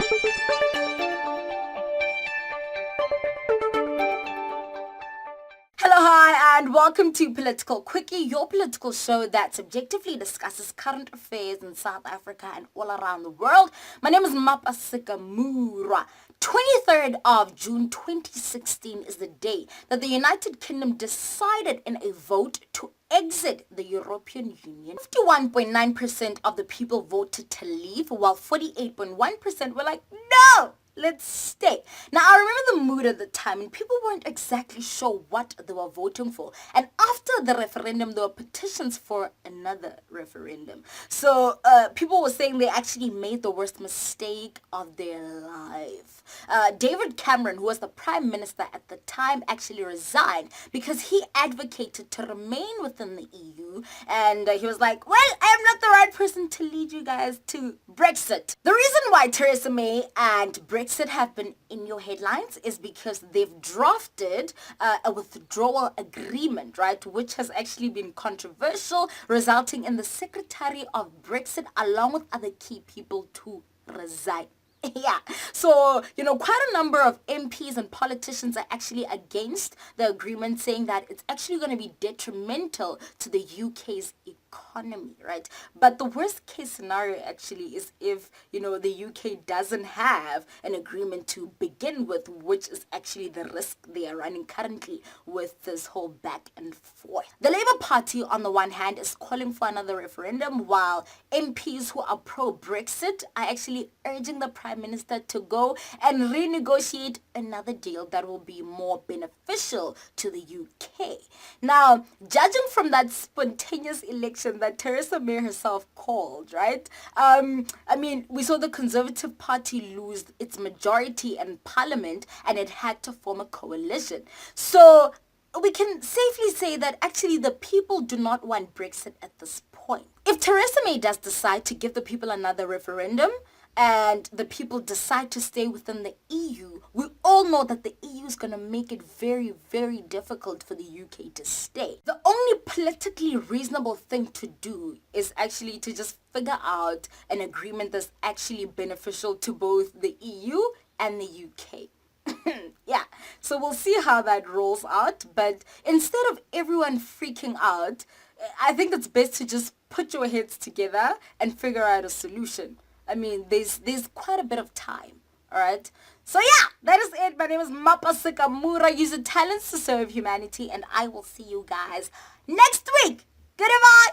Hello, hi, and welcome to Political Quickie, your political show that subjectively discusses current affairs in South Africa and all around the world. My name is Mapasika Mura. 23rd of June 2016 is the day that the United Kingdom decided in a vote to exit the European Union. 51.9% of the people voted to leave, while 48.1% were like, no! Let's stay. Now, I remember the mood at the time, and people weren't exactly sure what they were voting for. And after the referendum, there were petitions for another referendum. So people were saying they actually made the worst mistake of their life. David Cameron, who was the prime minister at the time, actually resigned because he advocated to remain within the EU. And he was like, well, I am not the right person to lead you guys to Brexit. The reason why Theresa May and Brexit have been in your headlines is because they've drafted a withdrawal agreement, right, which has actually been controversial, resulting in the Secretary of Brexit along with other key people to resign. Yeah, so, quite a number of MPs and politicians are actually against the agreement, saying that it's actually going to be detrimental to the UK's economy, right? But the worst case scenario actually is if, the UK doesn't have an agreement to begin with, which is actually the risk they are running currently with this whole back and forth. The Labour Party, on the one hand, is calling for another referendum, while MPs who are pro-Brexit are actually urging the Prime Minister to go and renegotiate another deal that will be more beneficial to the UK. Now, judging from that spontaneous election that Theresa May herself called, right? We saw the Conservative Party lose its majority in Parliament and it had to form a coalition. So we can safely say that actually the people do not want Brexit at this point. If Theresa May does decide to give the people another referendum, and the people decide to stay within the EU, we all know that the EU is going to make it very, very difficult for the UK to stay. The only politically reasonable thing to do is actually to just figure out an agreement that's actually beneficial to both the EU and the UK. Yeah, so we'll see how that rolls out. But instead of everyone freaking out, I think it's best to just put your heads together and figure out a solution. There's quite a bit of time, all right? So yeah, that is it. My name is Mapasika Mura. Use your talents to serve humanity, and I will see you guys next week. Goodbye.